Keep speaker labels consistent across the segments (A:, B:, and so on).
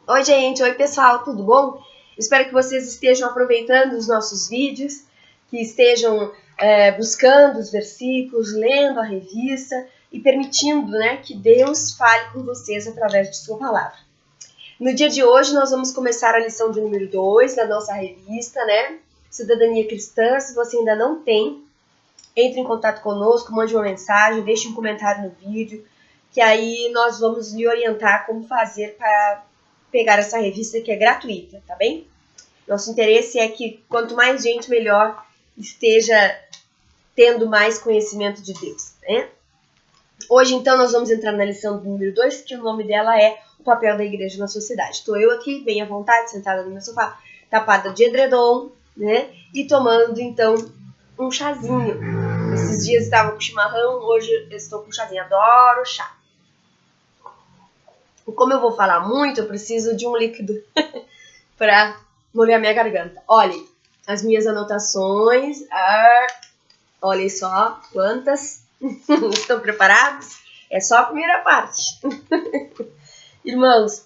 A: Oi, gente. Oi, pessoal. Tudo bom? Espero que vocês estejam aproveitando os nossos vídeos, que estejam buscando os versículos, lendo a revista e permitindo, que Deus fale com vocês através de sua palavra. No dia de hoje, nós vamos começar a lição de número 2 da nossa revista, Cidadania Cristã. Se você ainda não tem, entre em contato conosco, mande uma mensagem, deixe um comentário no vídeo, que aí nós vamos lhe orientar como fazer para pegar essa revista que é gratuita, tá bem? Nosso interesse é que quanto mais gente, melhor esteja tendo mais conhecimento de Deus, né? Hoje, então, nós vamos entrar na lição do número 2, que o nome dela é o papel da igreja na sociedade. Estou eu aqui, bem à vontade, sentada no meu sofá, tapada de edredom, e tomando, então, um chazinho. Esses dias estava com chimarrão, hoje eu estou com chazinho. Adoro chá. E como eu vou falar muito, eu preciso de um líquido para molhar minha garganta. Olhem, as minhas anotações. Olhem só quantas. Estão preparados? É só a primeira parte. Irmãos,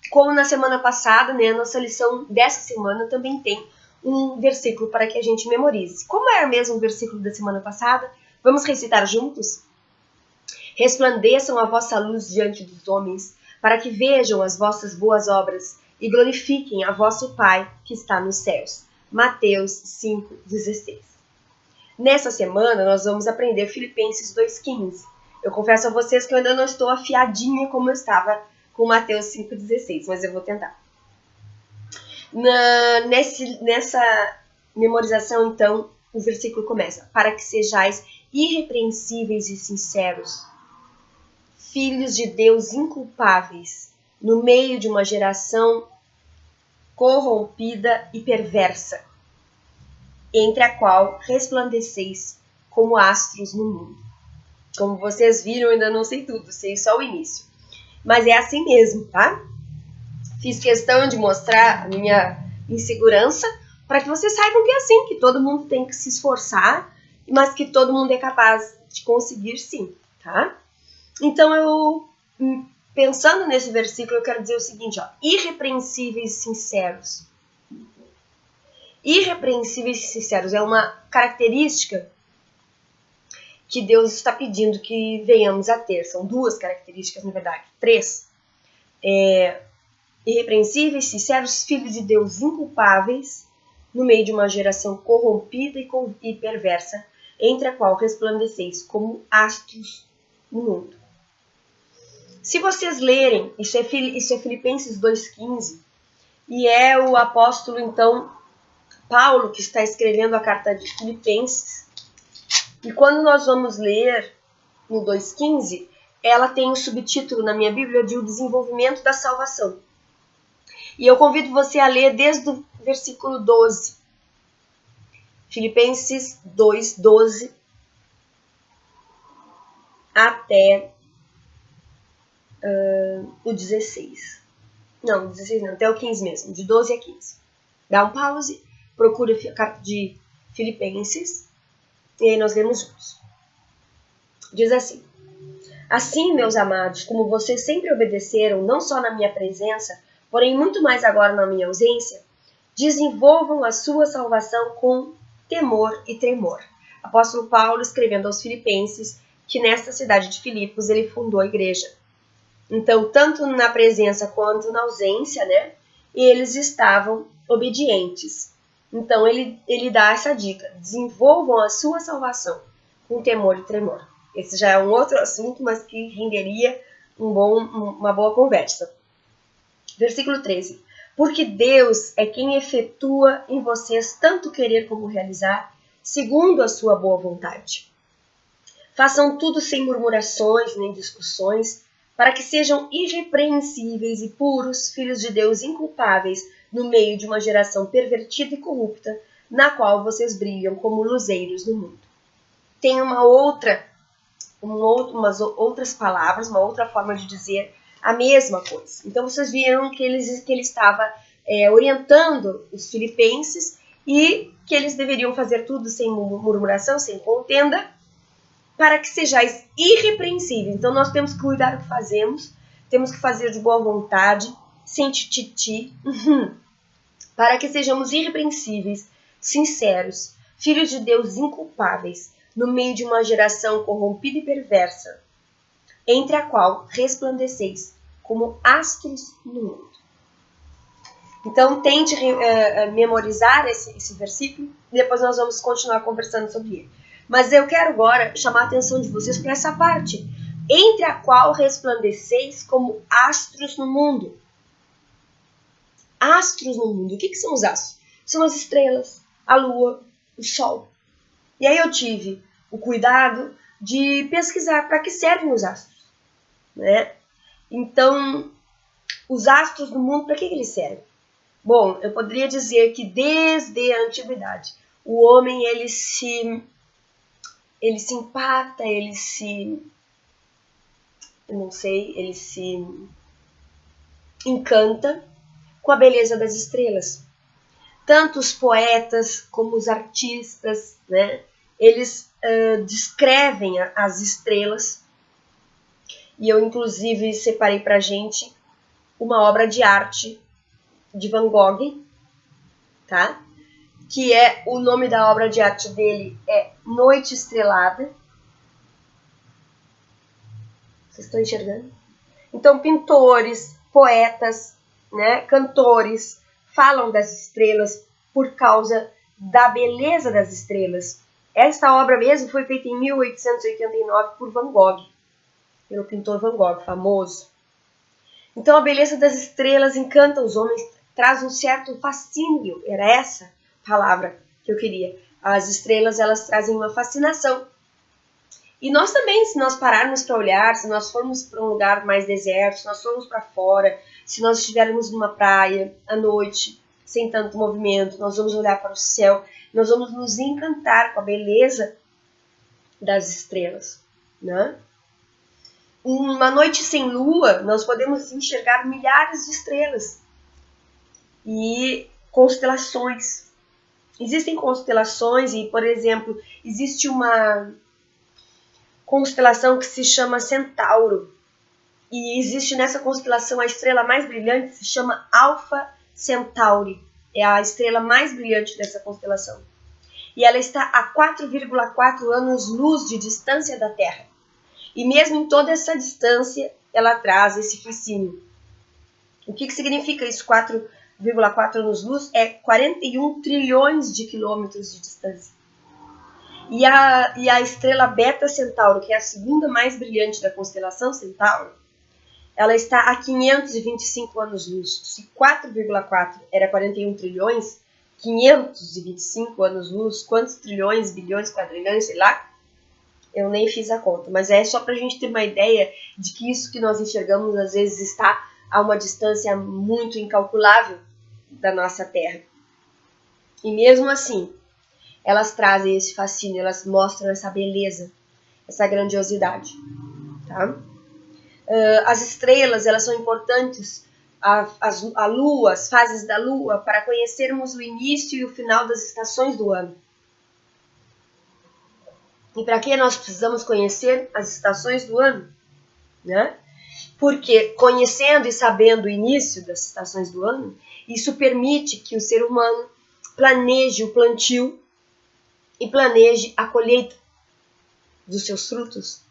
A: como na semana passada, a nossa lição dessa semana também tem um versículo para que a gente memorize. Como era mesmo o versículo da semana passada? Vamos recitar juntos? Resplandeçam a vossa luz diante dos homens, para que vejam as vossas boas obras e glorifiquem a vosso Pai que está nos céus. Mateus 5,16. Nessa semana, nós vamos aprender Filipenses 2,15. Eu confesso a vocês que eu ainda não estou afiadinha como eu estava com Mateus 5,16, mas eu vou tentar. Nessa memorização, então, o versículo começa: para que sejais irrepreensíveis e sinceros, filhos de Deus inculpáveis, no meio de uma geração corrompida e perversa, entre a qual resplandeceis como astros no mundo. Como vocês viram, eu ainda não sei tudo, sei só o início. Mas é assim mesmo, tá? Fiz questão de mostrar a minha insegurança para que vocês saibam que é assim, que todo mundo tem que se esforçar, mas que todo mundo é capaz de conseguir sim, tá? Então, eu, pensando nesse versículo, eu quero dizer o seguinte, irrepreensíveis e sinceros. Irrepreensíveis e sinceros é uma característica que Deus está pedindo que venhamos a ter. São duas características, na verdade, 3. Irrepreensíveis, sinceros, filhos de Deus inculpáveis, no meio de uma geração corrompida e perversa, entre a qual resplandeceis como astros no mundo. Se vocês lerem, isso é Filipenses 2,15, e é o apóstolo, então, Paulo, que está escrevendo a carta de Filipenses. E quando nós vamos ler no 2,15, ela tem o subtítulo na minha Bíblia de O Desenvolvimento da Salvação. E eu convido você a ler desde o versículo 12. Filipenses 2,12 até o 16. Não, 16 não, até o 15 mesmo, de 12 a 15. Dá um pause, procura a carta de Filipenses e aí nós lemos juntos. Diz assim: assim, meus amados, como vocês sempre obedeceram, não só na minha presença, porém muito mais agora na minha ausência, desenvolvam a sua salvação com temor e tremor. Apóstolo Paulo escrevendo aos Filipenses que nesta cidade de Filipos ele fundou a igreja. Então, tanto na presença quanto na ausência, eles estavam obedientes. Então, ele dá essa dica: desenvolvam a sua salvação com temor e tremor. Esse já é um outro assunto, mas que renderia uma boa conversa. Versículo 13. Porque Deus é quem efetua em vocês tanto querer como realizar, segundo a sua boa vontade. Façam tudo sem murmurações nem discussões, para que sejam irrepreensíveis e puros, filhos de Deus inculpáveis, no meio de uma geração pervertida e corrupta, na qual vocês brilham como luzeiros no mundo. Tem umas outras palavras, uma outra forma de dizer a mesma coisa. Então, vocês viram que ele estava orientando os filipenses e que eles deveriam fazer tudo sem murmuração, sem contenda, para que sejais irrepreensíveis. Então, nós temos que cuidar do que fazemos, temos que fazer de boa vontade, sem tititi, para que sejamos irrepreensíveis, sinceros, filhos de Deus inculpáveis, no meio de uma geração corrompida e perversa, entre a qual resplandeceis como astros no mundo. Então, tente memorizar esse versículo e depois nós vamos continuar conversando sobre ele. Mas eu quero agora chamar a atenção de vocês para essa parte, entre a qual resplandeceis como astros no mundo. Astros no mundo. O que são os astros? São as estrelas, a lua, o sol. E aí eu tive o cuidado de pesquisar para que servem os astros, né? Então, os astros no mundo, para que eles servem? Bom, eu poderia dizer que desde a antiguidade, o homem ele se impacta, ele se encanta com a beleza das estrelas. Tanto os poetas como os artistas, né, eles descrevem as estrelas. E eu, inclusive, separei para a gente uma obra de arte de Van Gogh, tá? Que o nome da obra de arte dele é Noite Estrelada. Vocês estão enxergando? Então, pintores, poetas, né, cantores falam das estrelas por causa da beleza das estrelas. Esta obra mesmo foi feita em 1889 por Van Gogh, pelo pintor Van Gogh, famoso. Então, a beleza das estrelas encanta os homens, traz um certo fascínio, era essa palavra que eu queria. As estrelas, elas trazem uma fascinação. E nós também, se nós pararmos para olhar, se nós formos para um lugar mais deserto, se nós formos para fora, se nós estivermos numa praia à noite, sem tanto movimento, nós vamos olhar para o céu, nós vamos nos encantar com a beleza das estrelas, né? Uma noite sem lua, nós podemos enxergar milhares de estrelas e constelações. Existem constelações e, por exemplo, existe uma constelação que se chama Centauro. E existe nessa constelação a estrela mais brilhante, que se chama Alpha Centauri. É a estrela mais brilhante dessa constelação. E ela está a 4,4 anos-luz de distância da Terra. E mesmo em toda essa distância, ela traz esse fascínio. O que significa isso? 4,4 anos-luz é 41 trilhões de quilômetros de distância. E a estrela Beta Centauro, que é a segunda mais brilhante da constelação Centauro, ela está a 525 anos-luz. Se 4,4 era 41 trilhões, 525 anos-luz, quantos trilhões, bilhões, quadrilhões, sei lá, eu nem fiz a conta. Mas é só para a gente ter uma ideia de que isso que nós enxergamos às vezes está a uma distância muito incalculável da nossa Terra. E mesmo assim, elas trazem esse fascínio, elas mostram essa beleza, essa grandiosidade, tá? As estrelas, elas são importantes, a lua, as fases da lua, para conhecermos o início e o final das estações do ano. E para que nós precisamos conhecer as estações do ano, né? Porque conhecendo e sabendo o início das estações do ano, isso permite que o ser humano planeje o plantio e planeje a colheita dos seus frutos,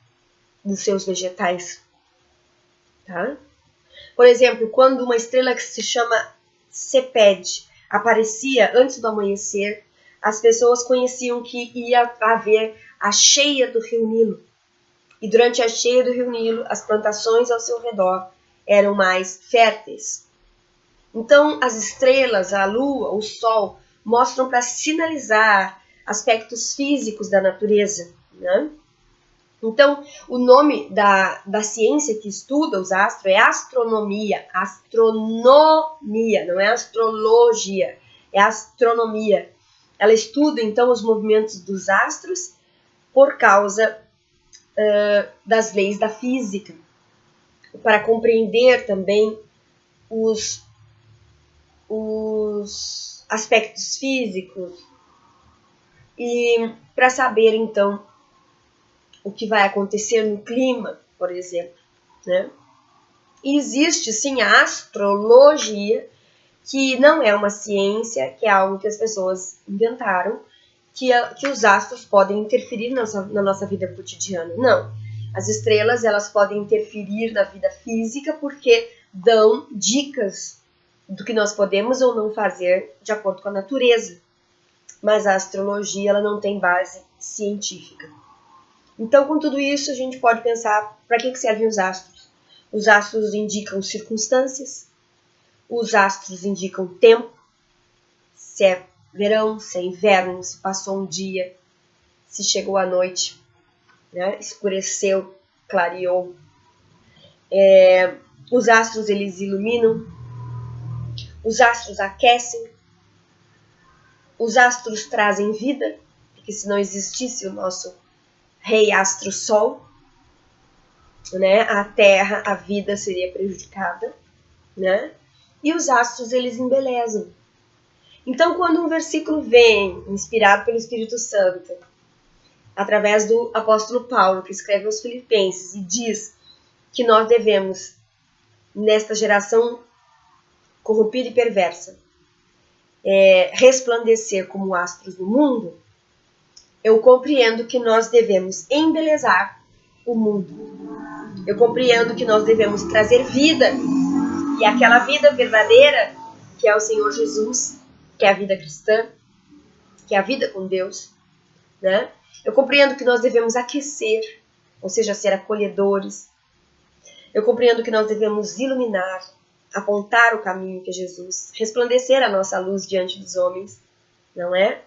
A: dos seus vegetais. Tá? Por exemplo, quando uma estrela que se chama Cepheid aparecia antes do amanhecer, as pessoas conheciam que ia haver a cheia do Rio Nilo. E durante a cheia do Rio Nilo, as plantações ao seu redor eram mais férteis. Então, as estrelas, a lua, o sol, mostram para sinalizar aspectos físicos da natureza, né? Então, o nome da ciência que estuda os astros é astronomia. Astronomia, não é astrologia, é astronomia. Ela estuda, então, os movimentos dos astros por causa das leis da física, para compreender também os aspectos físicos e para saber, então, o que vai acontecer no clima, por exemplo, né? E existe sim a astrologia, que não é uma ciência, que é algo que as pessoas inventaram, que os astros podem interferir na nossa vida cotidiana. Não. As estrelas, elas podem interferir na vida física porque dão dicas do que nós podemos ou não fazer de acordo com a natureza. Mas a astrologia, ela não tem base científica. Então, com tudo isso, a gente pode pensar para que servem os astros. Os astros indicam circunstâncias, os astros indicam tempo, se é verão, se é inverno, se passou um dia, se chegou a noite, né? Escureceu, clareou. Os astros, eles iluminam, os astros aquecem, os astros trazem vida, porque se não existisse o nosso rei astro Sol, né, a Terra, a vida seria prejudicada, né? E os astros, eles embelezam. Então, quando um versículo vem, inspirado pelo Espírito Santo, através do apóstolo Paulo, que escreve aos Filipenses, e diz que nós devemos, nesta geração corrompida e perversa, resplandecer como astros do mundo, eu compreendo que nós devemos embelezar o mundo. Eu compreendo que nós devemos trazer vida, e aquela vida verdadeira, que é o Senhor Jesus, que é a vida cristã, que é a vida com Deus, né? Eu compreendo que nós devemos aquecer, ou seja, ser acolhedores. Eu compreendo que nós devemos iluminar, apontar o caminho que é Jesus, resplandecer a nossa luz diante dos homens, não é?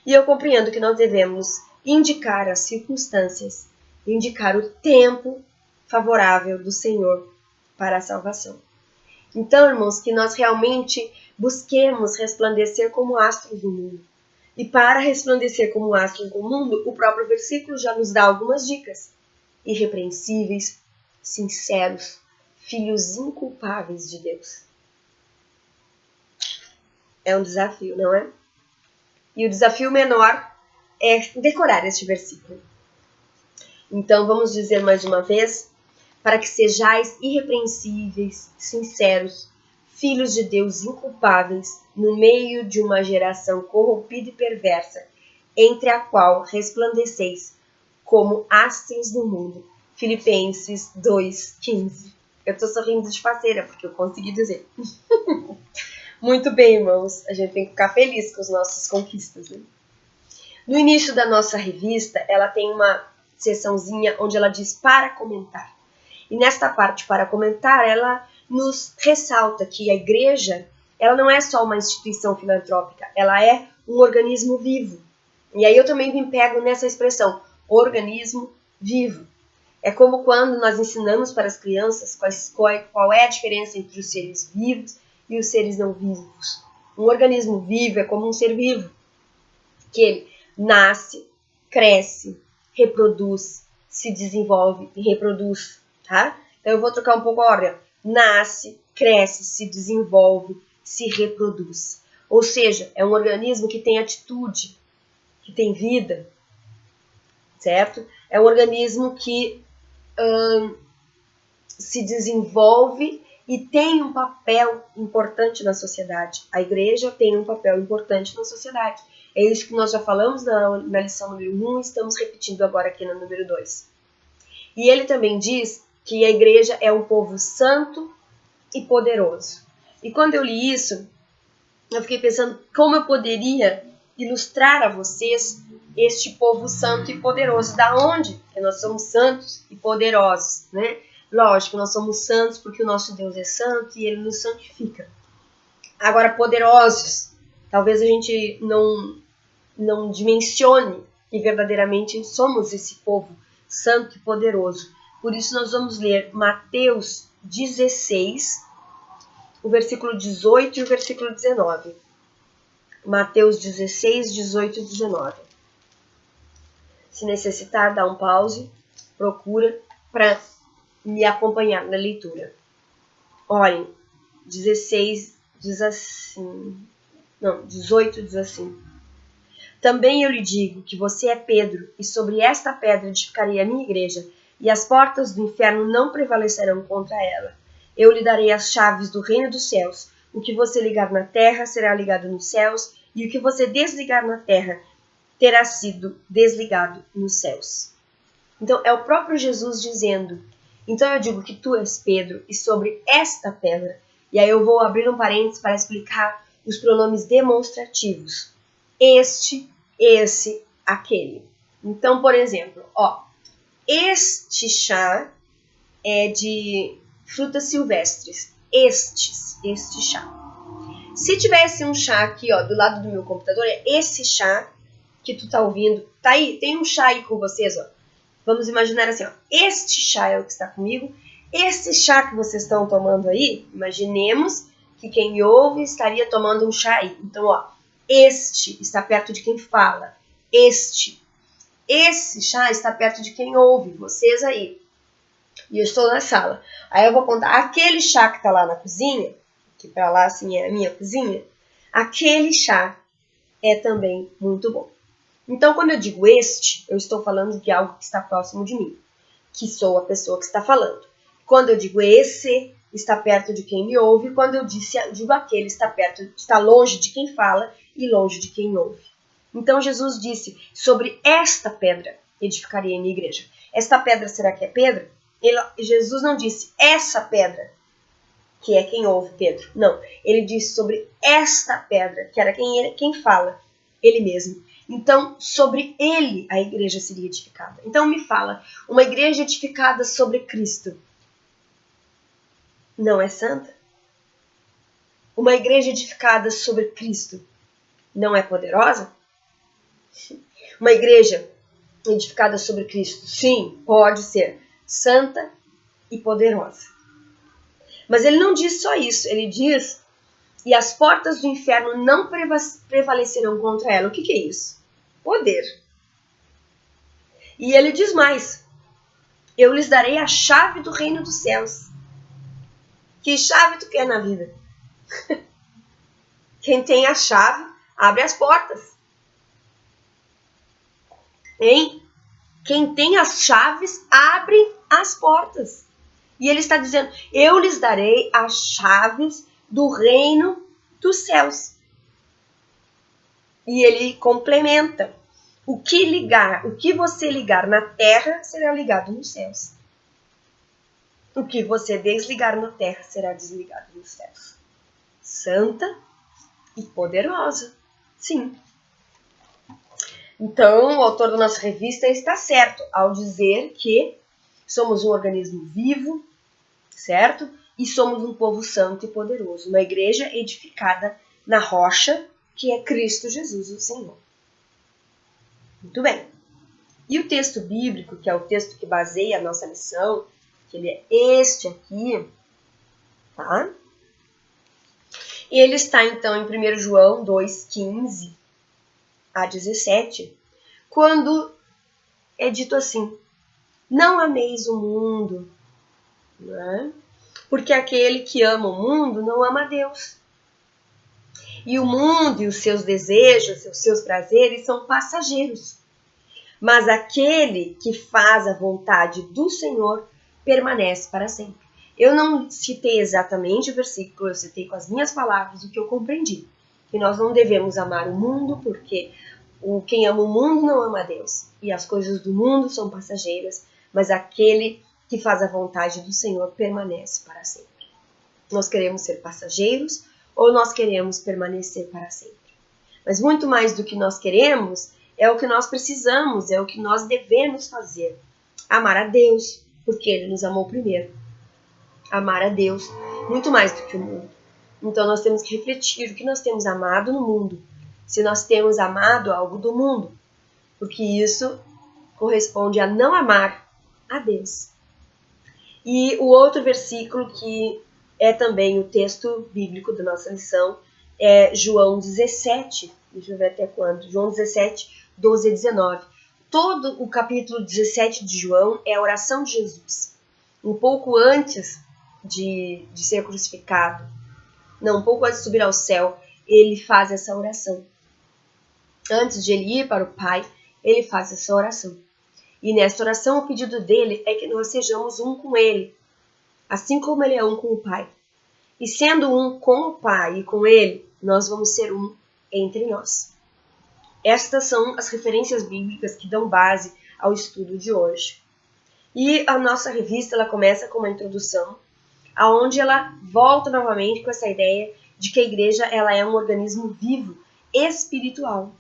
A: E eu compreendo que nós devemos indicar as circunstâncias, indicar o tempo favorável do Senhor para a salvação. Então, irmãos, que nós realmente busquemos resplandecer como astros do mundo. E para resplandecer como astros do mundo, o próprio versículo já nos dá algumas dicas. Irrepreensíveis, sinceros, filhos inculpáveis de Deus. É um desafio, não é? E o desafio menor é decorar este versículo. Então, vamos dizer mais uma vez: para que sejais irrepreensíveis, sinceros, filhos de Deus inculpáveis, no meio de uma geração corrompida e perversa, entre a qual resplandeceis como astros do mundo. Filipenses 2:15. Eu tô sorrindo de faceira, porque eu consegui dizer. Muito bem, irmãos. A gente tem que ficar feliz com as nossas conquistas, né? No início da nossa revista, ela tem uma seçãozinha onde ela diz para comentar. E nesta parte para comentar, ela nos ressalta que a igreja, ela não é só uma instituição filantrópica, ela é um organismo vivo. E aí eu também me pego nessa expressão, organismo vivo. É como quando nós ensinamos para as crianças qual é a diferença entre os seres vivos e os seres não vivos. Um organismo vivo é como um ser vivo, que ele nasce, cresce, reproduz, se desenvolve e reproduz, tá? Então eu vou trocar um pouco a ordem. Nasce, cresce, se desenvolve, se reproduz. Ou seja, é um organismo que tem atitude, que tem vida, certo? É um organismo que se desenvolve e tem um papel importante na sociedade. A igreja tem um papel importante na sociedade. É isso que nós já falamos na lição número 1 e estamos repetindo agora aqui na número 2. E ele também diz que a igreja é um povo santo e poderoso. E quando eu li isso, eu fiquei pensando como eu poderia ilustrar a vocês este povo santo e poderoso. Da onde? Porque nós somos santos e poderosos, né? Lógico, nós somos santos porque o nosso Deus é santo e ele nos santifica. Agora, poderosos, talvez a gente não dimensione que verdadeiramente somos esse povo santo e poderoso. Por isso nós vamos ler Mateus 16, o versículo 18 e o versículo 19. Mateus 16, 18 e 19. Se necessitar, dá um pause, procura para me acompanhar na leitura. Olhem, 16 diz assim, não, 18 diz assim: também eu lhe digo que você é Pedro, e sobre esta pedra edificarei a minha igreja, e as portas do inferno não prevalecerão contra ela. Eu lhe darei as chaves do reino dos céus. O que você ligar na terra será ligado nos céus, e o que você desligar na terra terá sido desligado nos céus. Então, é o próprio Jesus dizendo. Então, eu digo que tu és Pedro, e sobre esta pedra. E aí eu vou abrir um parênteses para explicar os pronomes demonstrativos. Este, esse, aquele. Então, por exemplo, este chá é de frutas silvestres. Este chá. Se tivesse um chá aqui, do lado do meu computador, é esse chá que tu tá ouvindo. Tá aí, tem um chá aí com vocês, Vamos imaginar assim, este chá é o que está comigo. Esse chá que vocês estão tomando aí, imaginemos que quem ouve estaria tomando um chá aí. Então, este está perto de quem fala. Esse chá está perto de quem ouve, vocês aí. E eu estou na sala. Aí eu vou contar aquele chá que está lá na cozinha, que para lá assim é a minha cozinha, aquele chá é também muito bom. Então, quando eu digo este, eu estou falando de algo que está próximo de mim, que sou a pessoa que está falando. Quando eu digo esse, está perto de quem me ouve. Quando eu digo aquele, está longe de quem fala e longe de quem ouve. Então, Jesus disse, sobre esta pedra edificaria a minha igreja. Esta pedra, será que é Pedro? Jesus não disse essa pedra, que é quem ouve Pedro. Não, ele disse sobre esta pedra, que era quem fala, ele mesmo. Então, sobre ele a igreja seria edificada. Então, me fala, uma igreja edificada sobre Cristo não é santa? Uma igreja edificada sobre Cristo não é poderosa? Uma igreja edificada sobre Cristo, sim, pode ser santa e poderosa. Mas ele não diz só isso, ele diz, e as portas do inferno não prevalecerão contra ela. O que é isso? Poder. E ele diz mais, eu lhes darei a chave do reino dos céus. Que chave tu quer na vida? Quem tem a chave, abre as portas. Hein? Quem tem as chaves, abre as portas. E ele está dizendo, eu lhes darei as chaves do reino dos céus. E ele complementa, o que você ligar na terra será ligado nos céus. O que você desligar na terra será desligado nos céus. Santa e poderosa, sim. Então, o autor da nossa revista está certo ao dizer que somos um organismo vivo, certo? E somos um povo santo e poderoso, uma igreja edificada na rocha, que é Cristo Jesus, o Senhor. Muito bem. E o texto bíblico, que é o texto que baseia a nossa lição, que ele é este aqui, tá? E ele está, então, em 1 João 2,15 a 17, quando é dito assim, não ameis o mundo, né? Porque aquele que ama o mundo não ama a Deus. E o mundo e os seus desejos, os seus prazeres são passageiros. Mas aquele que faz a vontade do Senhor permanece para sempre. Eu não citei exatamente o versículo, eu citei com as minhas palavras o que eu compreendi. Que nós não devemos amar o mundo, porque quem ama o mundo não ama a Deus. E as coisas do mundo são passageiras, mas aquele que faz a vontade do Senhor permanece para sempre. Nós queremos ser passageiros ou nós queremos permanecer para sempre? Mas muito mais do que nós queremos, é o que nós precisamos, é o que nós devemos fazer. Amar a Deus, porque Ele nos amou primeiro. Amar a Deus muito mais do que o mundo. Então nós temos que refletir o que nós temos amado no mundo. Se nós temos amado algo do mundo. Porque isso corresponde a não amar a Deus. E o outro versículo que é também o texto bíblico da nossa lição é João 17. Deixa eu ver até quando. João 17, 12 a 19. Todo o capítulo 17 de João é a oração de Jesus. Um pouco antes de ser crucificado, não, um pouco antes de subir ao céu, ele faz essa oração. Antes de ele ir para o Pai, ele faz essa oração. E nessa oração, o pedido dele é que nós sejamos um com ele. assim como ele é um com o Pai. E sendo um com o Pai e com ele, nós vamos ser um entre nós. Estas são as referências bíblicas que dão base ao estudo de hoje. E a nossa revista ela começa com uma introdução, aonde ela volta novamente com essa ideia de que a igreja ela é um organismo vivo, espiritual.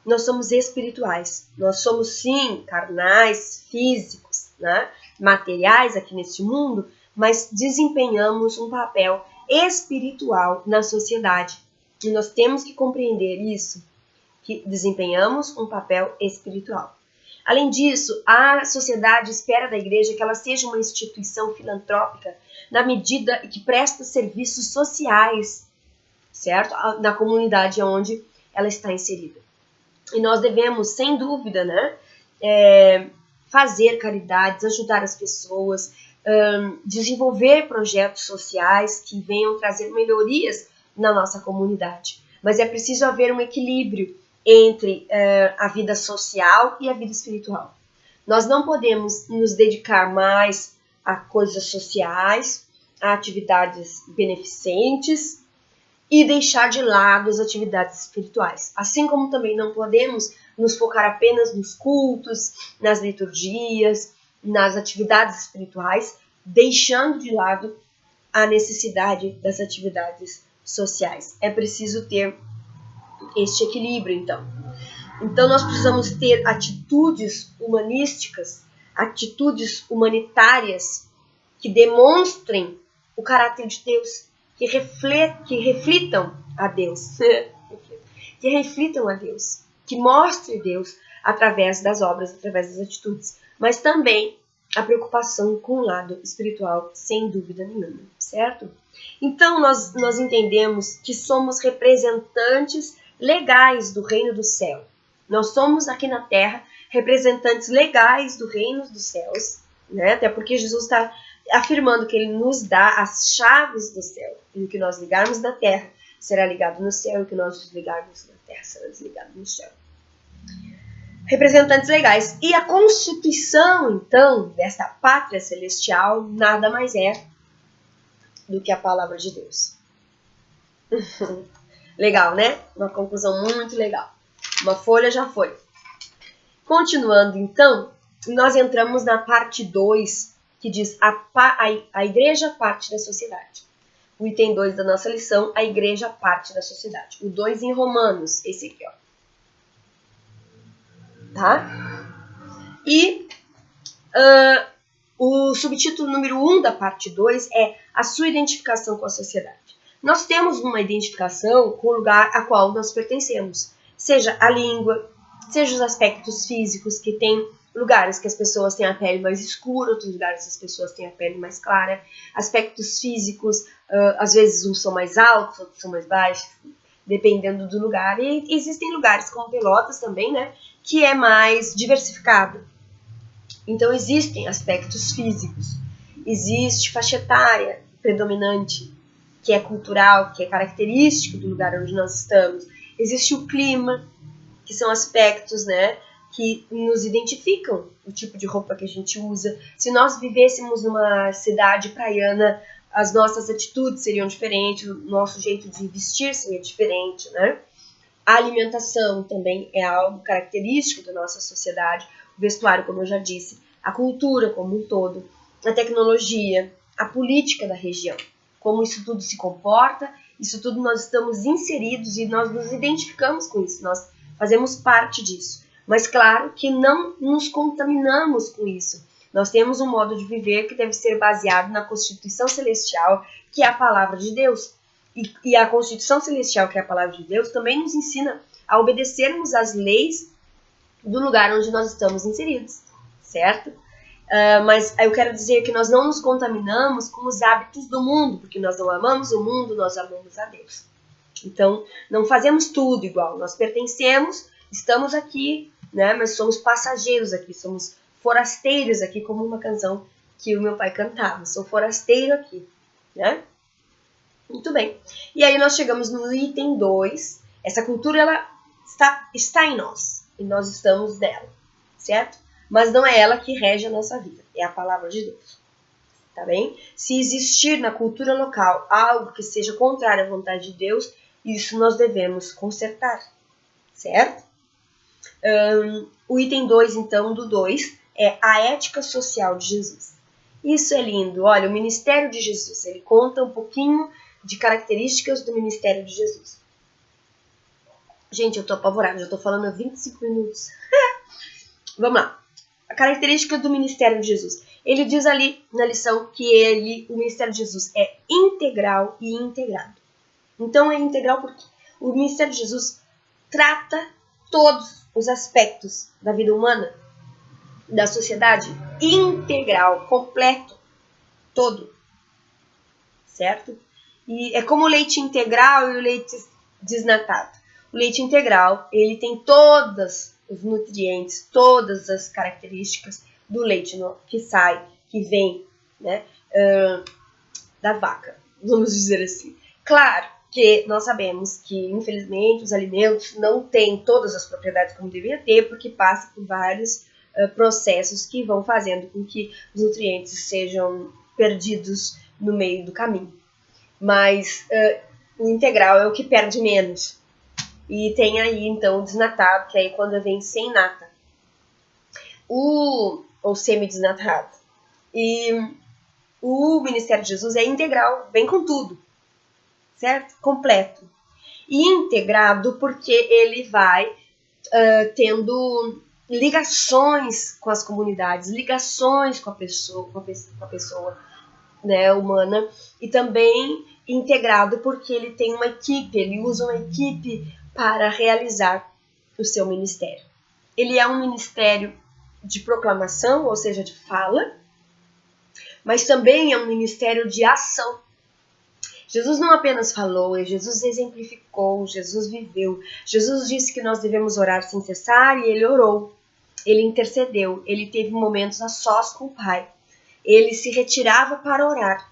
A: Nós somos espirituais. Nós somos, sim, carnais, físicos, né? Materiais aqui neste mundo, mas desempenhamos um papel espiritual na sociedade. E nós temos que compreender isso, que desempenhamos um papel espiritual. Além disso, a sociedade espera da igreja que ela seja uma instituição filantrópica na medida que presta serviços sociais, certo? Na comunidade onde ela está inserida. E nós devemos, sem dúvida, né, fazer caridades, ajudar as pessoas, desenvolver projetos sociais que venham trazer melhorias na nossa comunidade. Mas é preciso haver um equilíbrio entre a vida social e a vida espiritual. Nós não podemos nos dedicar mais a coisas sociais, a atividades beneficentes e deixar de lado as atividades espirituais. Assim como também não podemos nos focar apenas nos cultos, nas liturgias, nas atividades espirituais, deixando de lado a necessidade das atividades sociais. É preciso ter este equilíbrio, então. Então, nós precisamos ter atitudes humanísticas, atitudes humanitárias que demonstrem o caráter de Deus, que reflitam a Deus, que reflitam a Deus, que mostrem Deus através das obras, através das atitudes, mas também a preocupação com o lado espiritual, sem dúvida nenhuma, certo? Então, nós entendemos que somos representantes legais do reino do céu. Nós somos aqui na terra representantes legais do reino dos céus, né? Até porque Jesus está afirmando que ele nos dá as chaves do céu. E o que nós ligarmos na terra será ligado no céu, e o que nós desligarmos na terra será desligado no céu. Representantes legais. E a constituição, então, desta pátria celestial nada mais é do que a palavra de Deus. Legal, né? Uma conclusão muito legal. Uma folha já foi. Continuando, então, nós entramos na parte 2, que diz a igreja parte da sociedade. O item 2 da nossa lição, a igreja parte da sociedade. O 2 em Romanos, esse aqui, ó. Tá? E o subtítulo número 1 da parte 2 é a sua identificação com a sociedade. Nós temos uma identificação com o lugar a qual nós pertencemos, seja a língua, seja os aspectos físicos, que tem lugares que as pessoas têm a pele mais escura, outros lugares as pessoas têm a pele mais clara, aspectos físicos, às vezes uns são mais altos, outros são mais baixos, dependendo do lugar. E existem lugares como Pelotas também, né, que é mais diversificado. Então existem aspectos físicos, existe faixa etária predominante, que é cultural, que é característico do lugar onde nós estamos. Existe o clima, que são aspectos, né, que nos identificam, o tipo de roupa que a gente usa. Se nós vivêssemos numa cidade praiana, as nossas atitudes seriam diferentes, o nosso jeito de vestir seria diferente, né? A alimentação também é algo característico da nossa sociedade. O vestuário, como eu já disse, a cultura como um todo, a tecnologia, a política da região. Como isso tudo se comporta, isso tudo nós estamos inseridos e nós nos identificamos com isso, nós fazemos parte disso. Mas claro que não nos contaminamos com isso. Nós temos um modo de viver que deve ser baseado na Constituição Celestial, que é a Palavra de Deus. E a Constituição Celestial, que é a Palavra de Deus, também nos ensina a obedecermos às leis do lugar onde nós estamos inseridos, certo? Mas eu quero dizer que nós não nos contaminamos com os hábitos do mundo, porque nós não amamos o mundo, nós amamos a Deus. Então, não fazemos tudo igual. Nós pertencemos, estamos aqui, né? Mas somos passageiros aqui, somos forasteiros aqui, como uma canção que o meu pai cantava. Sou forasteiro aqui, né? Muito bem. E aí nós chegamos no item 2. Essa cultura, ela está em nós. E nós estamos nela, certo? Mas não é ela que rege a nossa vida. É a palavra de Deus. tá bem? Se existir na cultura local algo que seja contrário à vontade de Deus, isso nós devemos consertar, certo? O item 2, então, do 2, é a ética social de Jesus. Isso é lindo. Olha, o ministério de Jesus, ele conta um pouquinho de características do ministério de Jesus. Gente, eu tô apavorada, já tô falando há 25 minutos. Vamos lá. A característica do ministério de Jesus. Ele diz ali na lição que o ministério de Jesus é integral e integrado. Então é integral porque o ministério de Jesus trata todos os aspectos da vida humana, da sociedade, integral, completo, todo, certo? E é como o leite integral e o leite desnatado. O leite integral, ele tem todos os nutrientes, todas as características do leite que sai, que vem, né, da vaca, vamos dizer assim. Claro que nós sabemos que, infelizmente, os alimentos não têm todas as propriedades como deveria ter, porque passa por vários processos que vão fazendo com que os nutrientes sejam perdidos no meio do caminho. Mas o integral é o que perde menos. E tem aí, então, o desnatado, que aí quando vem sem nata. Ou semi-desnatado. E o ministério de Jesus é integral, vem com tudo. Certo? Completo. E integrado porque ele vai tendo ligações com as comunidades, ligações com a pessoa, né, humana, e também integrado porque ele tem uma equipe, ele usa uma equipe para realizar o seu ministério. Ele é um ministério de proclamação, ou seja, de fala, mas também é um ministério de ação. Jesus não apenas falou, Jesus exemplificou, Jesus viveu. Jesus disse que nós devemos orar sem cessar e ele orou. Ele intercedeu, ele teve momentos a sós com o Pai. Ele se retirava para orar.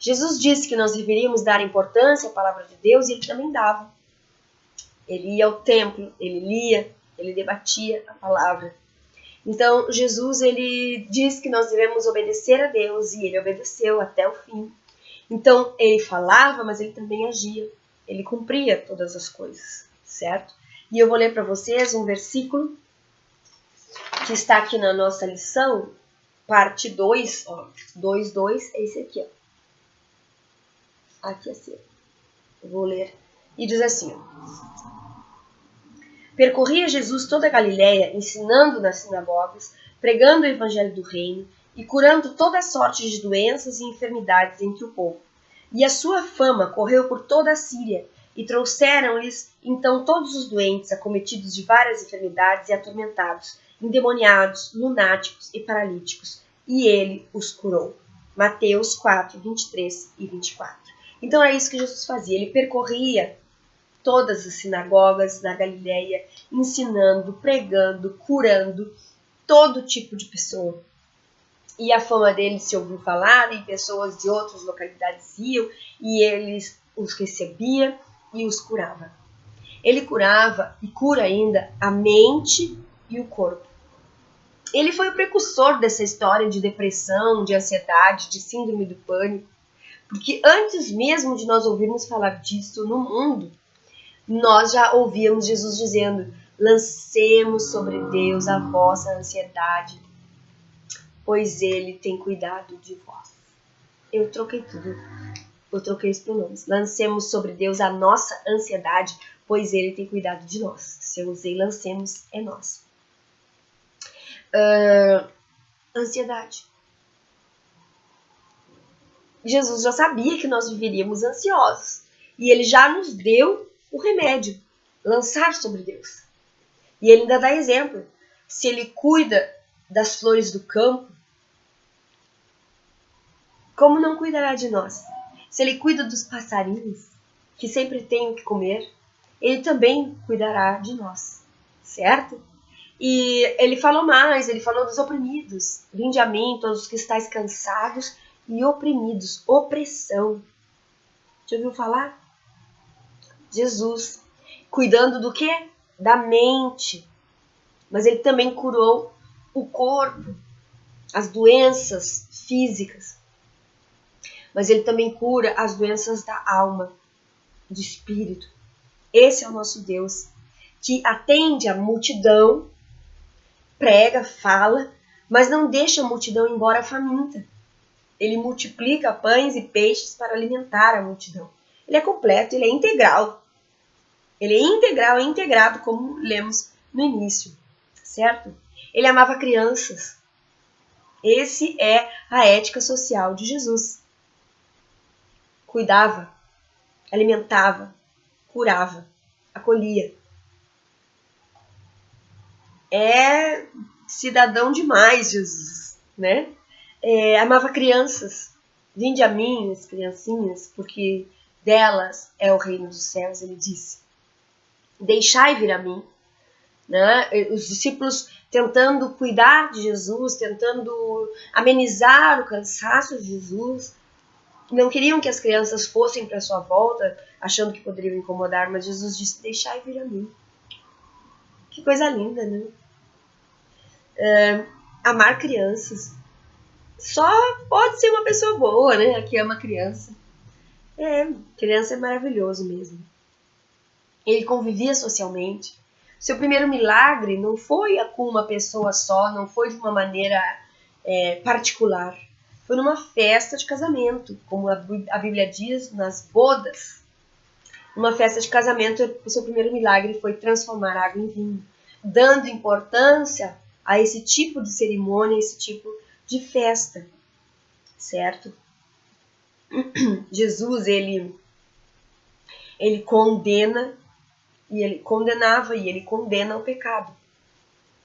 A: Jesus disse que nós deveríamos dar importância à palavra de Deus e ele também dava. Ele ia ao templo, ele lia, ele debatia a palavra. Então, Jesus, ele diz que nós devemos obedecer a Deus e ele obedeceu até o fim. Então, ele falava, mas ele também agia. Ele cumpria todas as coisas, certo? E eu vou ler para vocês um versículo que está aqui na nossa lição, parte 2, 2, é esse aqui, ó. Aqui assim, eu vou ler. E diz assim, ó. Percorria Jesus toda a Galileia, ensinando nas sinagogas, pregando o evangelho do reino e curando toda sorte de doenças e enfermidades entre o povo. E a sua fama correu por toda a Síria, e trouxeram-lhes então todos os doentes, acometidos de várias enfermidades e atormentados, endemoniados, lunáticos e paralíticos, e ele os curou. Mateus 4, 23 e 24. Então é isso que Jesus fazia, ele percorria todas as sinagogas da Galileia, ensinando, pregando, curando todo tipo de pessoa. E a fama dele se ouviu falar, e pessoas de outras localidades iam, e ele os recebia e os curava. Ele curava e cura ainda a mente e o corpo. Ele foi o precursor dessa história de depressão, de ansiedade, de síndrome do pânico, porque antes mesmo de nós ouvirmos falar disso no mundo, nós já ouvíamos Jesus dizendo: lancemos sobre Deus a vossa ansiedade, pois ele tem cuidado de vós. Eu troquei tudo. Eu troquei os pronomes. Lancemos sobre Deus a nossa ansiedade, pois ele tem cuidado de nós. Se eu usei lancemos, é nós. Ansiedade. Jesus já sabia que nós viveríamos ansiosos. E ele já nos deu o remédio. Lançar sobre Deus. E ele ainda dá exemplo. Se ele cuida das flores do campo, como não cuidará de nós? Se ele cuida dos passarinhos, que sempre têm o que comer, ele também cuidará de nós, certo? E ele falou mais, ele falou dos oprimidos. Vinde a mim, todos os que estáis cansados e oprimidos. Opressão. Já ouviu falar? Jesus, cuidando do quê? Da mente. Mas ele também curou o corpo, as doenças físicas. mas Ele também cura as doenças da alma, do espírito. Esse é o nosso Deus, que atende a multidão, prega, fala, mas não deixa a multidão embora faminta. Ele multiplica pães e peixes para alimentar a multidão. Ele é completo, ele é integral. Ele é integral, é integrado, como lemos no início, certo? Ele amava crianças. Esse é a ética social de Jesus. Cuidava, alimentava, curava, acolhia. É cidadão demais, Jesus, né? Amava crianças. Vinde a mim, as criancinhas, porque delas é o reino dos céus, ele disse. Deixai vir a mim. Né? Os discípulos tentando cuidar de Jesus, tentando amenizar o cansaço de Jesus. Não queriam que as crianças fossem para sua volta, achando que poderiam incomodar, mas Jesus disse, deixai vir a mim. Que coisa linda, né? Amar crianças. Só pode ser uma pessoa boa, né? Que ama criança. Criança é maravilhoso mesmo. Ele convivia socialmente. Seu primeiro milagre não foi com uma pessoa só, não foi de uma maneira particular. Foi numa festa de casamento, como a Bíblia diz, nas bodas. Numa festa de casamento, o seu primeiro milagre foi transformar água em vinho, dando importância a esse tipo de cerimônia, esse tipo de festa, certo? Jesus, ele condena, e ele condenava, e ele condena o pecado,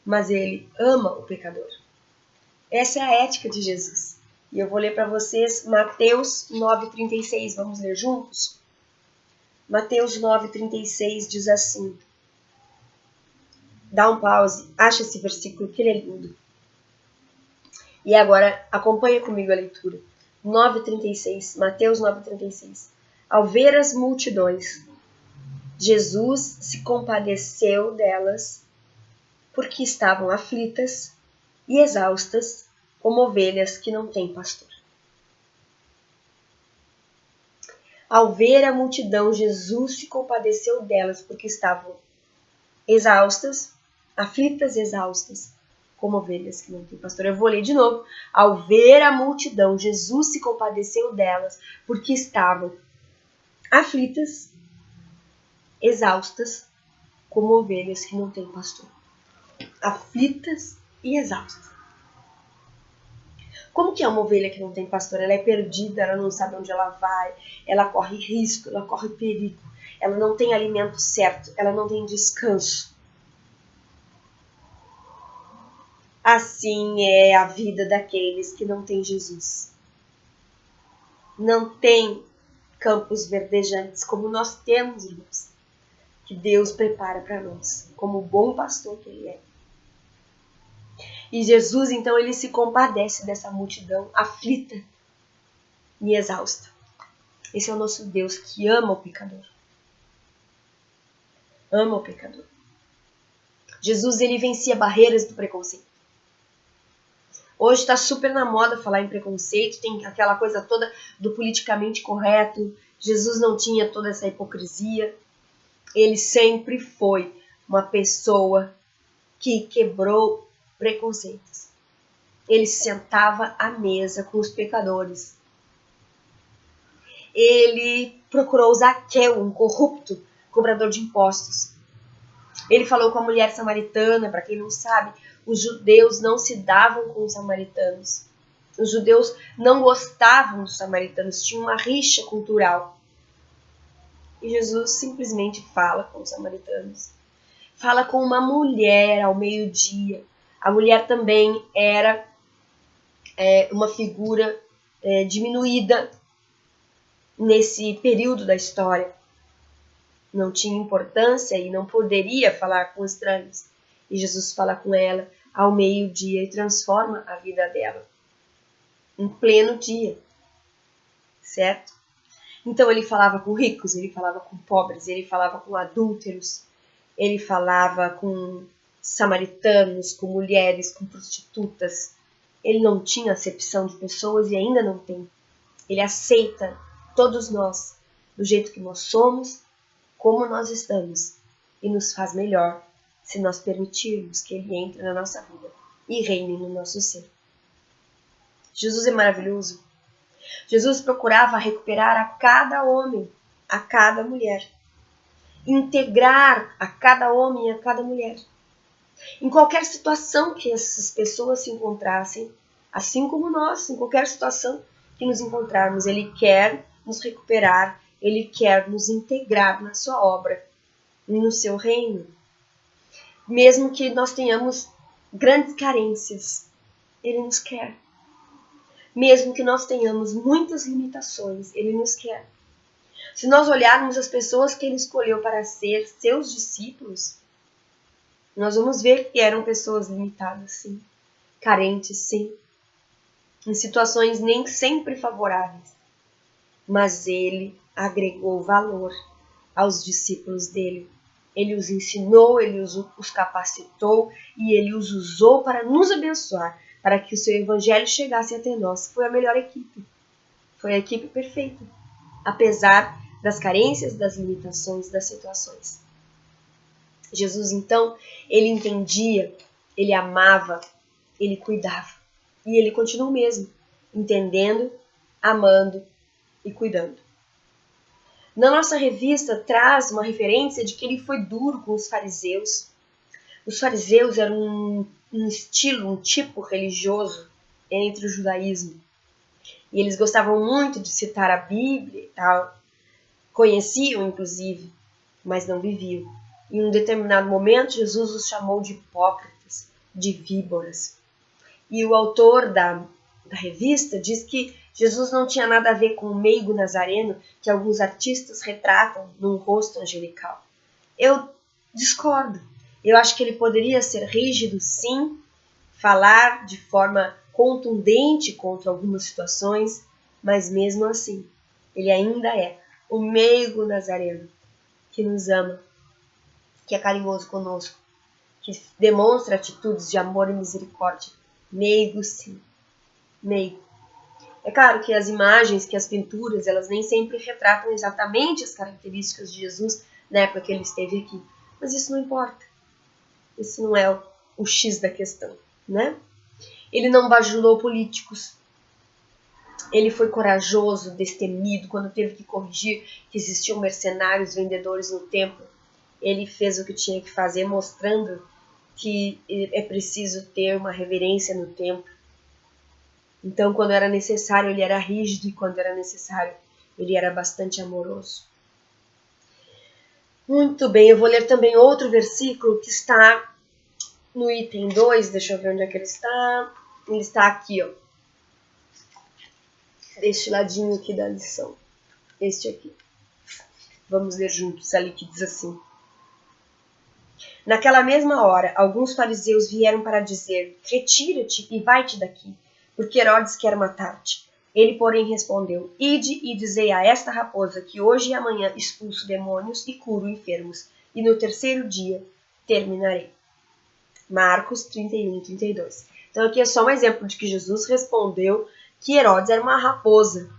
A: mas ele ama o pecador. Essa é a ética de Jesus. E eu vou ler para vocês Mateus 9,36, vamos ler juntos? Mateus 9,36 diz assim, dá um pause, acha esse versículo que ele é lindo. E agora acompanha comigo a leitura. 9,36, Mateus 9,36. Ao ver as multidões, Jesus se compadeceu delas, porque estavam aflitas e exaustas, como ovelhas que não têm pastor. Ao ver a multidão, Jesus se compadeceu delas, porque estavam exaustas, aflitas e exaustas, como ovelhas que não têm pastor. Eu vou ler de novo. Ao ver a multidão, Jesus se compadeceu delas, porque estavam aflitas, exaustas, como ovelhas que não têm pastor. Aflitas e exaustas. Como que é uma ovelha que não tem pastor? Ela é perdida, ela não sabe onde ela vai, ela corre risco, ela corre perigo, ela não tem alimento certo, ela não tem descanso. Assim é a vida daqueles que não têm Jesus. Não tem campos verdejantes como nós temos, irmãos, que Deus prepara para nós, como o bom pastor que Ele é. E Jesus, então, ele se compadece dessa multidão aflita e exausta. Esse é o nosso Deus que ama o pecador. Ama o pecador. Jesus, ele vencia barreiras do preconceito. Hoje está super na moda falar em preconceito, tem aquela coisa toda do politicamente correto. Jesus não tinha toda essa hipocrisia. Ele sempre foi uma pessoa que quebrou preconceitos. Ele se sentava à mesa com os pecadores. Ele procurou Zaqueu, um corrupto cobrador de impostos. Ele falou com a mulher samaritana. Para quem não sabe, os judeus não se davam com os samaritanos. Os judeus não gostavam dos samaritanos, tinham uma rixa cultural. E Jesus simplesmente fala com os samaritanos. Fala com uma mulher ao meio-dia. A mulher também era uma figura diminuída nesse período da história. Não tinha importância e não poderia falar com estranhos. E Jesus fala com ela ao meio-dia e transforma a vida dela. Em pleno dia. Certo? Então ele falava com ricos, ele falava com pobres, ele falava com adúlteros, ele falava com samaritanos, com mulheres, com prostitutas. Ele não tinha acepção de pessoas e ainda não tem. Ele aceita todos nós, do jeito que nós somos, como nós estamos, e nos faz melhor se nós permitirmos que Ele entre na nossa vida e reine no nosso ser. Jesus é maravilhoso. Jesus procurava recuperar a cada homem, a cada mulher, integrar a cada homem e a cada mulher. Em qualquer situação que essas pessoas se encontrassem, assim como nós, em qualquer situação que nos encontrarmos, Ele quer nos recuperar, Ele quer nos integrar na sua obra, no seu reino. Mesmo que nós tenhamos grandes carências, Ele nos quer. Mesmo que nós tenhamos muitas limitações, Ele nos quer. Se nós olharmos as pessoas que Ele escolheu para ser seus discípulos, nós vamos ver que eram pessoas limitadas, sim. Carentes, sim. Em situações nem sempre favoráveis. Mas Ele agregou valor aos discípulos dele. Ele os ensinou, Ele os capacitou e Ele os usou para nos abençoar, para que o seu evangelho chegasse até nós. Foi a melhor equipe. Foi a equipe perfeita. Apesar das carências, das limitações, das situações. Jesus, então, Ele entendia, Ele amava, Ele cuidava. E Ele continua o mesmo, entendendo, amando e cuidando. Na nossa revista traz uma referência de que Ele foi duro com os fariseus. Os fariseus eram um estilo, um tipo religioso entre o judaísmo. E eles gostavam muito de citar a Bíblia e tal. Conheciam, inclusive, mas não viviam. Em um determinado momento, Jesus os chamou de hipócritas, de víboras. E o autor da revista diz que Jesus não tinha nada a ver com o meigo nazareno que alguns artistas retratam num rosto angelical. Eu discordo. Eu acho que ele poderia ser rígido, sim, falar de forma contundente contra algumas situações, mas mesmo assim, ele ainda é o meigo nazareno que nos ama, que é carinhoso conosco, que demonstra atitudes de amor e misericórdia. Meigo, sim. Meigo. É claro que as imagens, que as pinturas, elas nem sempre retratam exatamente as características de Jesus na época que ele esteve aqui. Mas isso não importa. Isso não é o X da questão, né? Ele não bajulou políticos. Ele foi corajoso, destemido, quando teve que corrigir que existiam mercenários vendedores no templo. Ele fez o que tinha que fazer, mostrando que é preciso ter uma reverência no templo. Então, quando era necessário, ele era rígido, e quando era necessário, ele era bastante amoroso. Muito bem, eu vou ler também outro versículo que está no item 2, deixa eu ver onde é que ele está. Ele está aqui, ó. Deste ladinho aqui da lição. Este aqui. Vamos ler juntos ali que diz assim. Naquela mesma hora, alguns fariseus vieram para dizer: retira-te e vai-te daqui, porque Herodes quer matar-te. Ele, porém, respondeu: ide e dizei a esta raposa que hoje e amanhã expulso demônios e curo enfermos, e no terceiro dia terminarei. Marcos 31, 32. Então aqui é só um exemplo de que Jesus respondeu que Herodes era uma raposa.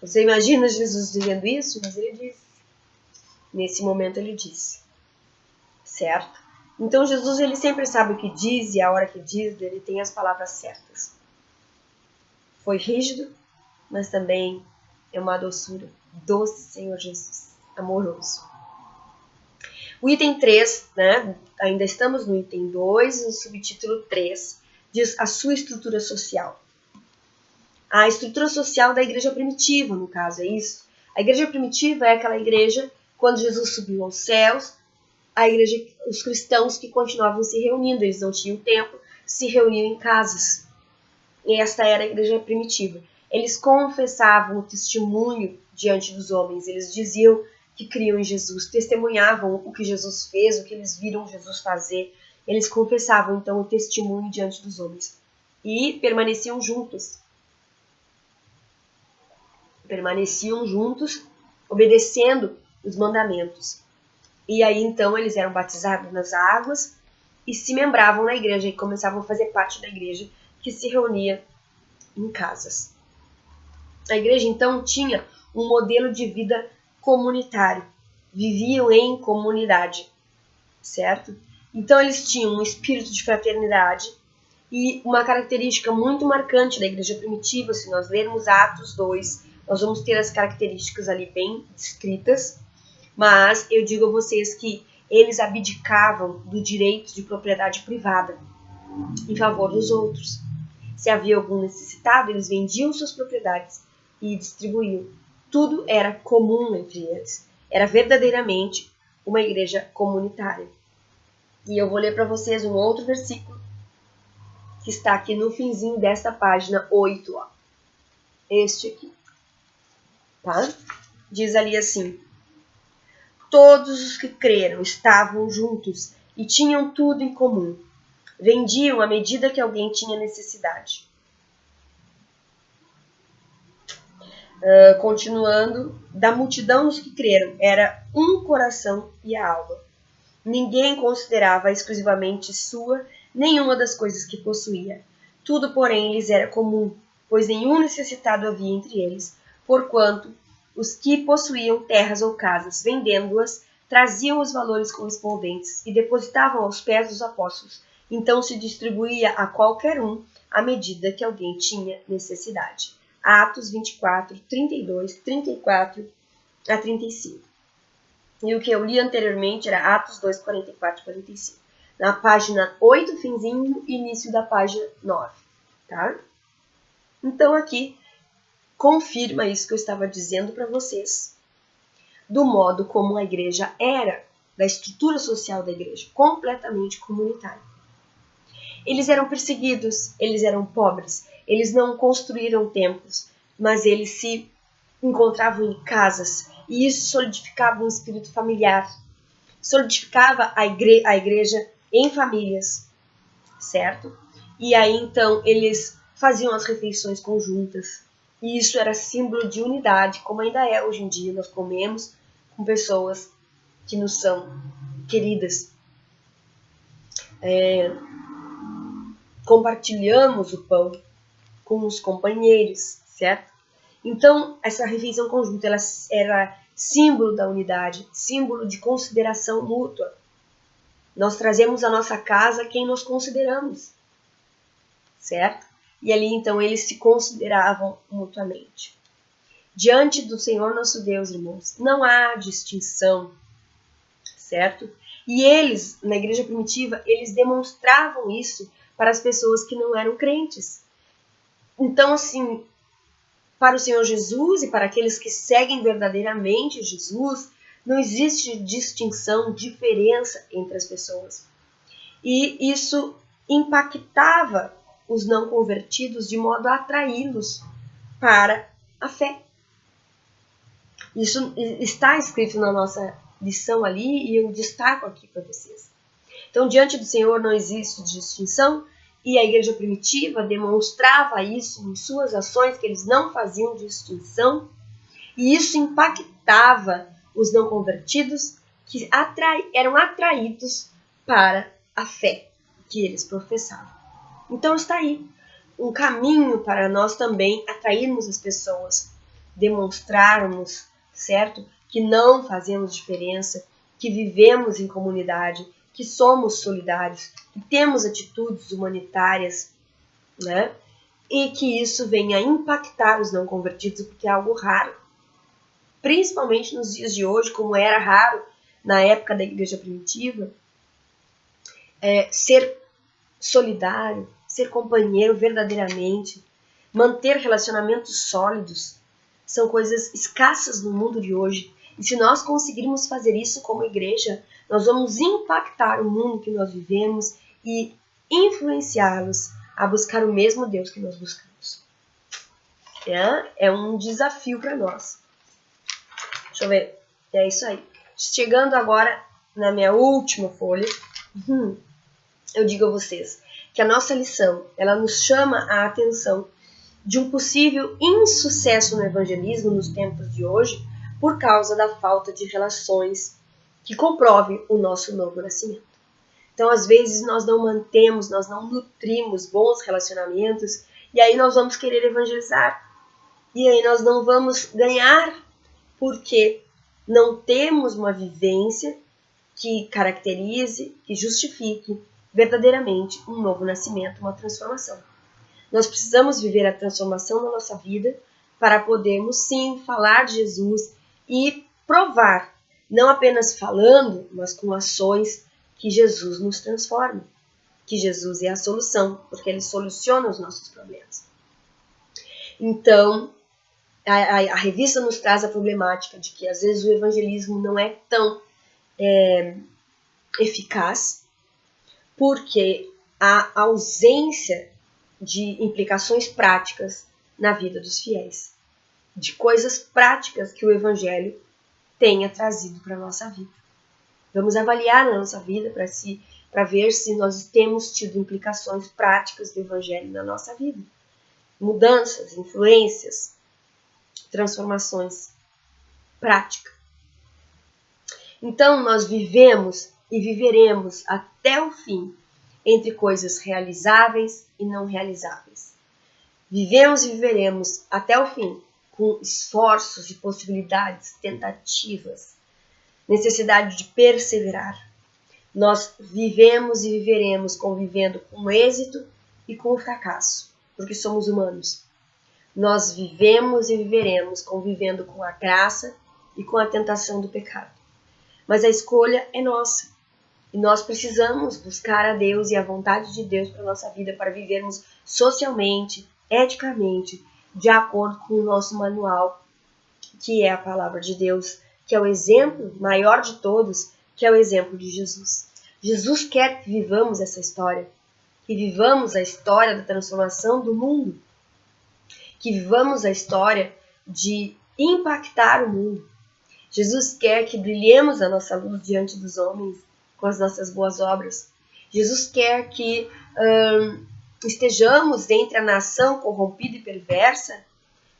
A: Você imagina Jesus dizendo isso? Mas ele disse. Nesse momento ele disse. Certo? Então Jesus, ele sempre sabe o que diz e a hora que diz, ele tem as palavras certas. Foi rígido, mas também é uma doçura. Doce Senhor Jesus, amoroso. O item 3, né? Ainda estamos no item 2, no subtítulo 3, diz a sua estrutura social. A estrutura social da igreja primitiva, no caso, é isso. A igreja primitiva é aquela igreja, quando Jesus subiu aos céus, a igreja, os cristãos que continuavam se reunindo, eles não tinham templo, se reuniam em casas. E esta era a igreja primitiva. Eles confessavam o testemunho diante dos homens, eles diziam que criam em Jesus, testemunhavam o que Jesus fez, o que eles viram Jesus fazer. Eles confessavam, então, o testemunho diante dos homens. E permaneciam juntos. Permaneciam juntos, obedecendo os mandamentos. E aí, então, eles eram batizados nas águas e se membravam na igreja e começavam a fazer parte da igreja que se reunia em casas. A igreja, então, tinha um modelo de vida comunitário. Viviam em comunidade, certo? Então, eles tinham um espírito de fraternidade e uma característica muito marcante da igreja primitiva, se nós lermos Atos 2, nós vamos ter as características ali bem descritas, mas eu digo a vocês que eles abdicavam do direito de propriedade privada em favor dos outros. Se havia algum necessitado, eles vendiam suas propriedades e distribuíam. Tudo era comum entre eles. Era verdadeiramente uma igreja comunitária. E eu vou ler para vocês um outro versículo que está aqui no finzinho desta página 8. Ó. Este aqui. Tá? Diz ali assim: todos os que creram estavam juntos e tinham tudo em comum. Vendiam à medida que alguém tinha necessidade. Continuando, da multidão dos que creram, era um coração e a alma. Ninguém considerava exclusivamente sua nenhuma das coisas que possuía. Tudo, porém, lhes era comum, pois nenhum necessitado havia entre eles, porquanto os que possuíam terras ou casas, vendendo-as, traziam os valores correspondentes e depositavam aos pés dos apóstolos. Então se distribuía a qualquer um à medida que alguém tinha necessidade. Atos 24, 32, 34 a 35. E o que eu li anteriormente era Atos 2, 44 e 45. Na página 8, finzinho, início da página 9. Tá? Então aqui confirma isso que eu estava dizendo para vocês, do modo como a igreja era, da estrutura social da igreja, completamente comunitária. Eles eram perseguidos, eles eram pobres, eles não construíram templos, mas eles se encontravam em casas, e isso solidificava um espírito familiar, solidificava a igreja em famílias, certo? E aí então eles faziam as refeições conjuntas, e isso era símbolo de unidade, como ainda é hoje em dia. Nós comemos com pessoas que nos são queridas. Compartilhamos o pão com os companheiros, certo? Então, essa refeição conjunta ela era símbolo da unidade, símbolo de consideração mútua. Nós trazemos à nossa casa quem nós consideramos, certo? E ali, então, eles se consideravam mutuamente. Diante do Senhor nosso Deus, irmãos, não há distinção, certo? E eles, na igreja primitiva, eles demonstravam isso para as pessoas que não eram crentes. Então, assim, para o Senhor Jesus e para aqueles que seguem verdadeiramente Jesus, não existe distinção, diferença entre as pessoas. E isso impactava os não convertidos de modo a atraí-los para a fé. Isso está escrito na nossa lição ali e eu destaco aqui para vocês. Então, diante do Senhor não existe distinção e a igreja primitiva demonstrava isso em suas ações, que eles não faziam distinção, e isso impactava os não convertidos que eram atraídos para a fé que eles professavam. Então está aí um caminho para nós também atrairmos as pessoas, demonstrarmos, certo? Que não fazemos diferença, que vivemos em comunidade, que somos solidários, que temos atitudes humanitárias, né? E que isso venha a impactar os não convertidos, porque é algo raro. Principalmente nos dias de hoje, como era raro na época da igreja primitiva, ser solidário, ser companheiro verdadeiramente, manter relacionamentos sólidos, são coisas escassas no mundo de hoje. E se nós conseguirmos fazer isso como igreja, nós vamos impactar o mundo que nós vivemos e influenciá-los a buscar o mesmo Deus que nós buscamos. É um desafio para nós. Deixa eu ver. É isso aí. Chegando agora na minha última folha, eu digo a vocês que a nossa lição, ela nos chama a atenção de um possível insucesso no evangelismo nos tempos de hoje por causa da falta de relações que comprovem o nosso novo nascimento. Então, às vezes, nós não mantemos, nós não nutrimos bons relacionamentos e aí nós vamos querer evangelizar. E aí nós não vamos ganhar porque não temos uma vivência que caracterize, que justifique verdadeiramente um novo nascimento, uma transformação. Nós precisamos viver a transformação na nossa vida para podermos sim falar de Jesus e provar, não apenas falando, mas com ações, que Jesus nos transforma, que Jesus é a solução, porque ele soluciona os nossos problemas. Então, a revista nos traz a problemática de que às vezes o evangelismo não é tão eficaz, porque há ausência de implicações práticas na vida dos fiéis, de coisas práticas que o evangelho tenha trazido para a nossa vida. Vamos avaliar na nossa vida para ver se nós temos tido implicações práticas do evangelho na nossa vida. Mudanças, influências, transformações práticas. Então nós vivemos e viveremos até o fim entre coisas realizáveis e não realizáveis. Vivemos e viveremos até o fim com esforços e possibilidades, tentativas, necessidade de perseverar. Nós vivemos e viveremos convivendo com o êxito e com o fracasso, porque somos humanos. Nós vivemos e viveremos convivendo com a graça e com a tentação do pecado. Mas a escolha é nossa. E nós precisamos buscar a Deus e a vontade de Deus para a nossa vida, para vivermos socialmente, eticamente, de acordo com o nosso manual, que é a palavra de Deus, que é o exemplo maior de todos, que é o exemplo de Jesus. Jesus quer que vivamos essa história, que vivamos a história da transformação do mundo, que vivamos a história de impactar o mundo. Jesus quer que brilhemos a nossa luz diante dos homens com as nossas boas obras. Jesus quer que estejamos entre a nação corrompida e perversa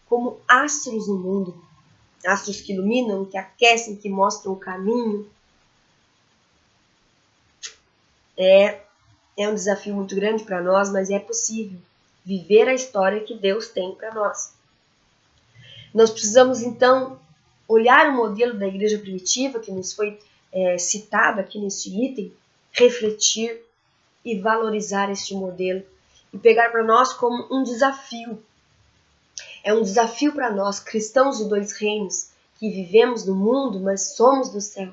A: como astros no mundo. Astros que iluminam, que aquecem, que mostram o caminho. É um desafio muito grande para nós, mas é possível viver a história que Deus tem para nós. Nós precisamos, então, olhar o modelo da igreja primitiva, que nos foi citado aqui neste item, refletir e valorizar este modelo e pegar para nós como um desafio. É um desafio para nós, cristãos de dois reinos, que vivemos no mundo, mas somos do céu.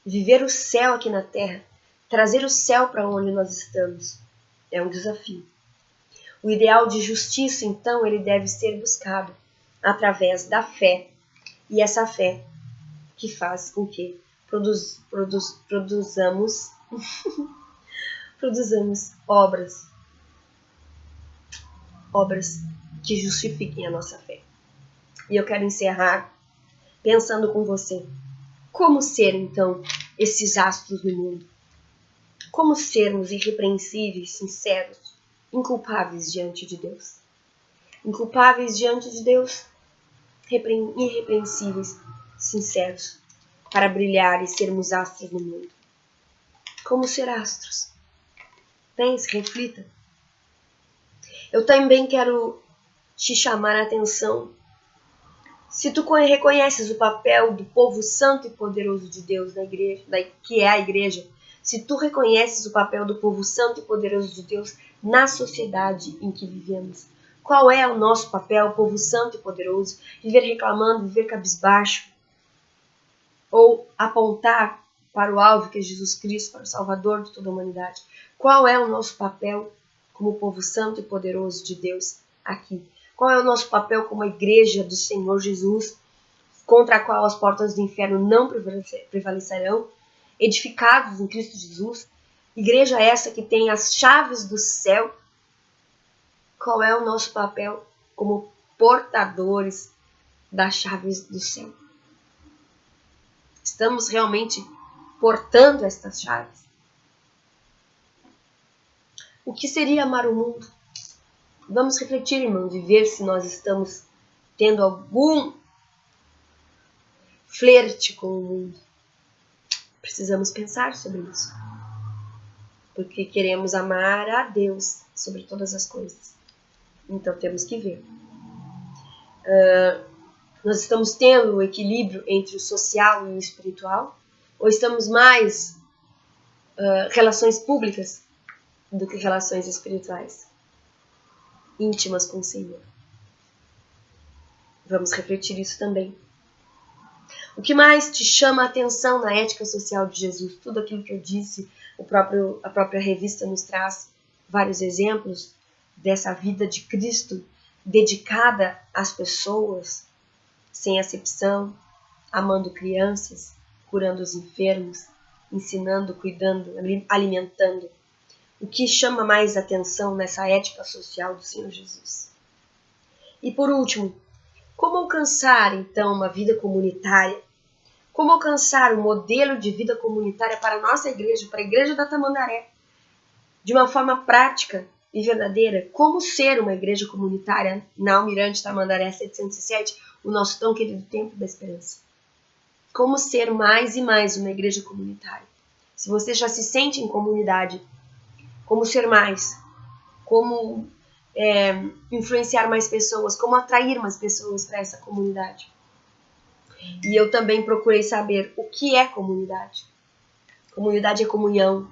A: Viver o céu aqui na terra, trazer o céu para onde nós estamos, é um desafio. O ideal de justiça, então, ele deve ser buscado através da fé. E essa fé que faz com que produzamos obras que justifiquem a nossa fé. E eu quero encerrar pensando com você, como ser, então, esses astros do mundo? Como sermos irrepreensíveis, sinceros, inculpáveis diante de Deus? Inculpáveis diante de Deus, irrepreensíveis, sinceros, para brilhar e sermos astros no mundo. Como ser astros? Pense, reflita. Eu também quero te chamar a atenção. Se tu reconheces o papel do povo santo e poderoso de Deus na igreja, que é a igreja, se tu reconheces o papel do povo santo e poderoso de Deus na sociedade em que vivemos, qual é o nosso papel, povo santo e poderoso? Viver reclamando, viver cabisbaixo? Ou apontar para o alvo que é Jesus Cristo, para o Salvador de toda a humanidade? Qual é o nosso papel como povo santo e poderoso de Deus aqui? Qual é o nosso papel como a igreja do Senhor Jesus, contra a qual as portas do inferno não prevalecerão, edificados em Cristo Jesus? Igreja essa que tem as chaves do céu. Qual é o nosso papel como portadores das chaves do céu? Estamos realmente portando estas chaves? O que seria amar o mundo? Vamos refletir, irmãos, e ver se nós estamos tendo algum flerte com o mundo. Precisamos pensar sobre isso. Porque queremos amar a Deus sobre todas as coisas. Então temos que ver. Nós estamos tendo o equilíbrio entre o social e o espiritual? Ou estamos mais relações públicas do que relações espirituais, íntimas com o Senhor? Vamos refletir isso também. O que mais te chama a atenção na ética social de Jesus? Tudo aquilo que eu disse, a própria revista nos traz vários exemplos dessa vida de Cristo dedicada às pessoas, sem acepção, amando crianças, curando os enfermos, ensinando, cuidando, alimentando. O que chama mais atenção nessa ética social do Senhor Jesus? E por último, como alcançar então uma vida comunitária? Como alcançar um modelo de vida comunitária para a nossa igreja, para a igreja da Tamandaré, de uma forma prática e verdadeira? Como ser uma igreja comunitária na Almirante Tamandaré 707, o nosso tão querido Templo da Esperança? Como ser mais e mais uma igreja comunitária? Se você já se sente em comunidade, como ser mais? Como influenciar mais pessoas? Como atrair mais pessoas para essa comunidade? E eu também procurei saber o que é comunidade. Comunidade é comunhão.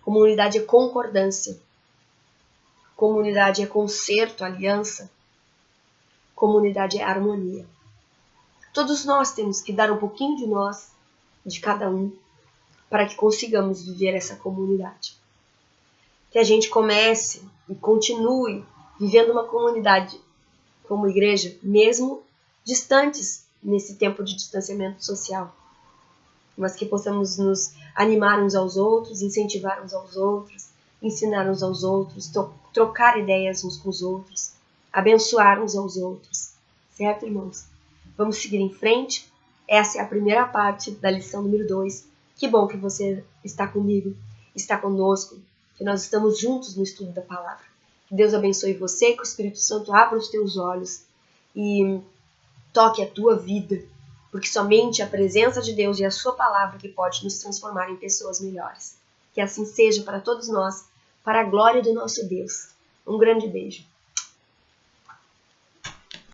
A: Comunidade é concordância. Comunidade é concerto, aliança. Comunidade é harmonia. Todos nós temos que dar um pouquinho de nós, de cada um, para que consigamos viver essa comunidade. Que a gente comece e continue vivendo uma comunidade como igreja, mesmo distantes nesse tempo de distanciamento social. Mas que possamos nos animar uns aos outros, incentivar uns aos outros, ensinar uns aos outros, trocar ideias uns com os outros, abençoar uns aos outros. Certo, irmãos? Vamos seguir em frente. Essa é a primeira parte da lição número 2. Que bom que você está comigo, está conosco, que nós estamos juntos no estudo da palavra. Que Deus abençoe você, que o Espírito Santo abra os teus olhos e toque a tua vida, porque somente a presença de Deus e a sua palavra que pode nos transformar em pessoas melhores. Que assim seja para todos nós, para a glória do nosso Deus. Um grande beijo.